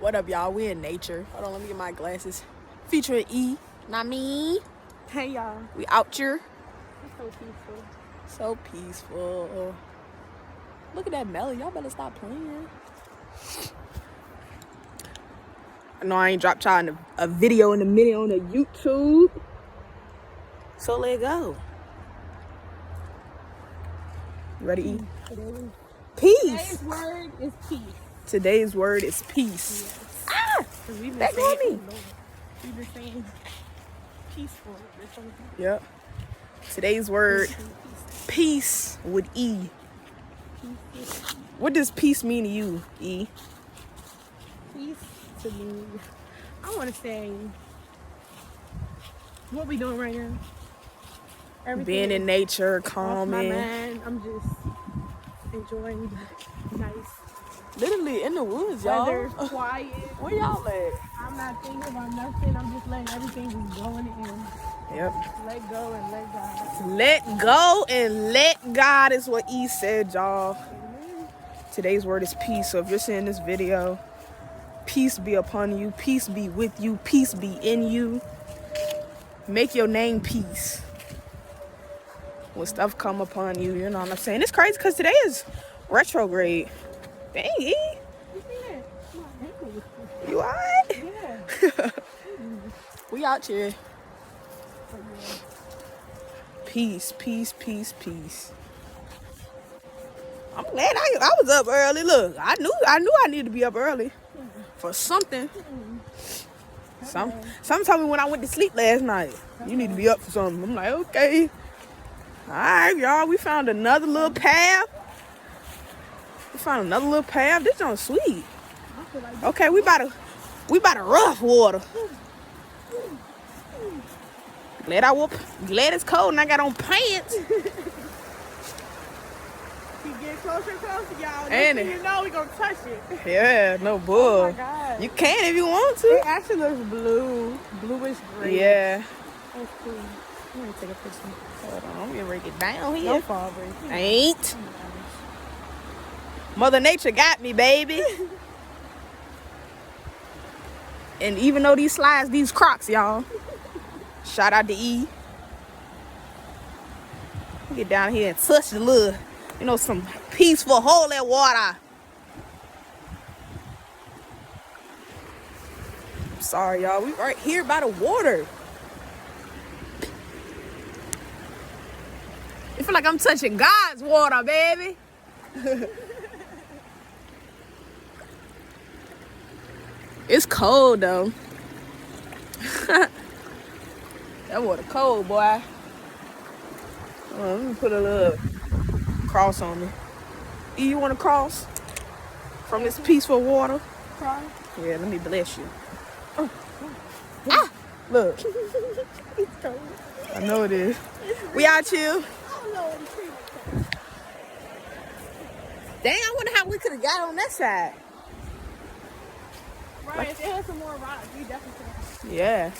What up, y'all? We in nature. Hold on, let me get my glasses. Featuring E, not me. Hey, y'all. We out here. It's so peaceful. So peaceful. Look at that melon. Y'all better stop playing. I know I ain't dropped y'all a video in a minute on the YouTube. So let go. You ready, E? Peace. Today's word is peace. Today's word is peace. Yes. Ah! That on me. We've been saying peaceful. Yep. Today's word, peace with E. What does peace mean to you, E? Peace to me. I want to say what we doing right now. Everything Being in nature, off my calming. mind. I'm just enjoying the nice Literally in the woods, y'all. weather, quiet. Where y'all at? I'm not thinking about nothing. I'm just letting everything just going in. Yep. Let go and let God. Let go and let God is what E said, y'all. Amen. Today's word is peace. So if you're seeing this video, peace be upon you. Peace be with you. Peace be in you. Make your name peace. When stuff come upon you, you know what I'm saying? It's crazy because today is retrograde. Dang, E. You see that? My ankle was twisted. You alright? Yeah. We out here. But yeah. Peace, peace, peace, peace. I'm glad I was up early. Look, I knew I needed to be up early for something. Some told me when I went to sleep last night, you need to be up for something. I'm like, okay. All right, y'all. We found another little path. This joint's sweet. I feel like Okay, we about to rough water. Glad it's cold and I got on pants. keep getting closer and closer, y'all. Ain't Next thing it? you know, we gonna touch it. Yeah, no bull. Oh my God. You can if you want to. It actually looks blue. Bluish gray. Yeah. That's cool. I'm gonna take a picture. Hold on, I'm gonna break it down here. No fall break. I ain't. Mother Nature got me, baby. And even though these slides, these Crocs, y'all. Shout out to E. Get down here and touch the little, some peaceful holy water. I'm sorry, y'all. We right here by the water. It feel like I'm touching God's water, baby. It's cold though. That water cold, boy. Let me put a little cross on me. E, you want to cross from this peaceful water? Cry. Yeah, let me bless you. Ah, look. It's cold. I know it is. We out here. I don't know what it's feeling. Dang, I wonder how we could have got on that side. Right, if it had some more rocks, we definitely could. Yeah.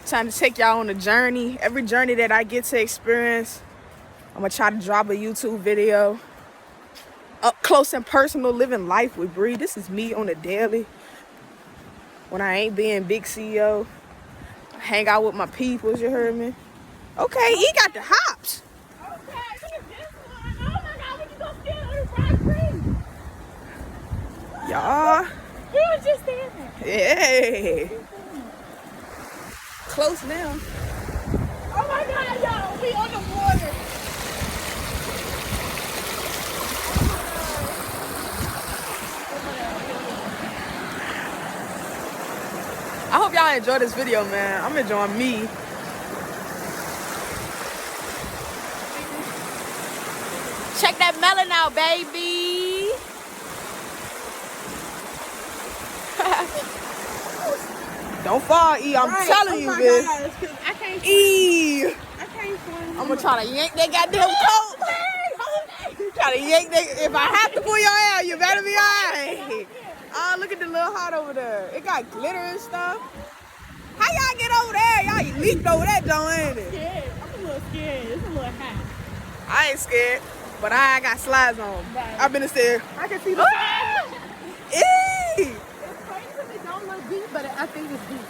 Trying to take y'all on a journey. Every journey that I get to experience, I'm going to try to drop a YouTube video. Up close and personal, living life with Bree. This is me on a daily. When I ain't being big CEO. I hang out with my peoples, you heard me? Okay, he got the hops. Okay, look at this one. Oh my God, we can go stand on the fried tree. Y'all. We were just standing. Hey. Close now. Oh my God, y'all, we on the water. I hope y'all enjoy this video, man. I'm enjoying me. Check that melon out, baby. Don't fall, E. I'm telling you, bitch. Gosh, I can't swim. E. I can't swim. I'm gonna try to yank that goddamn coat. Try to yank that. If I have to pull your hair, you better be alright. Oh, look at the little hut over there. It got glitter and stuff. How y'all get over there? Y'all leaked over that joint, ain't it? I'm a little scared. It's a little hot. I ain't scared. But I got slides on. Right. I've been to say, I can see the Eee! It's crazy because it don't look deep, but I think it's deep.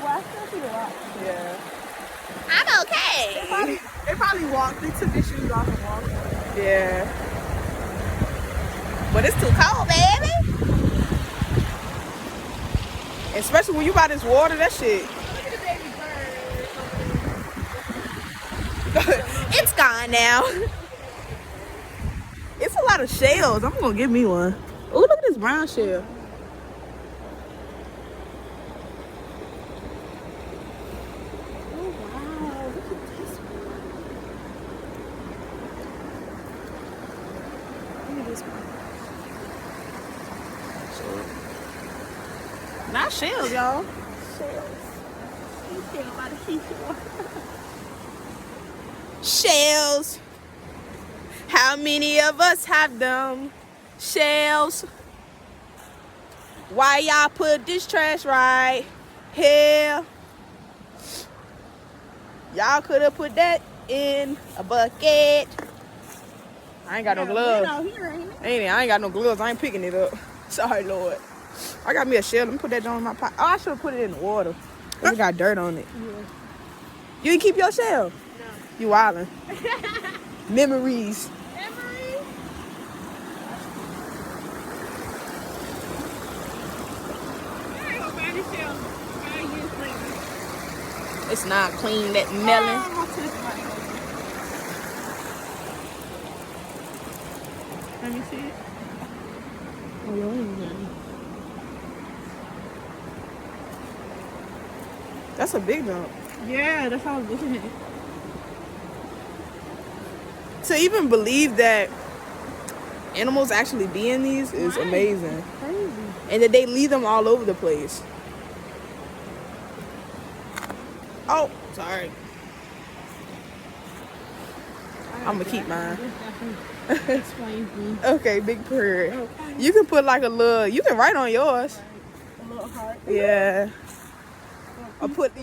Well, I still see the rock. Yeah. I'm okay. They probably walked. They took their shoes off and walked. Yeah. But it's too cold, baby. Especially when you buy this water, that shit. Look at the baby bird. It's gone now. It's a lot of shells. I'm gonna give me one. Oh, look at this brown shell. Oh, wow. Look at this one. Look at this one. Not shells, y'all. Shells. You feel about the seashore. Shells. How many of us have them? Shells. Why y'all put this trash right here? Y'all could have put that in a bucket. I ain't got no gloves. Out here, ain't it? Ain't it? I ain't got no gloves. I ain't picking it up. Sorry, Lord. I got me a shell. Let me put that joint in my pocket. Oh, I should have put it in the water. It got dirt on it. Yeah. You didn't keep your shell? No. You wildin'. Memories. Emery? I ain't gonna find this shell 5 years later. It's not clean, that melon. I'm gonna touch my elbow. Let me see it. Oh, you ain't nothing. That's a big jump. Yeah, that's how I was looking at it. To even believe that animals actually be in these is Right. amazing. Crazy. And that they leave them all over the place. Oh, sorry. I'm gonna keep mine. Explains me. Okay, big bird. Okay. You can put like a little, you can write on yours. A little heart. Yeah. I'll put the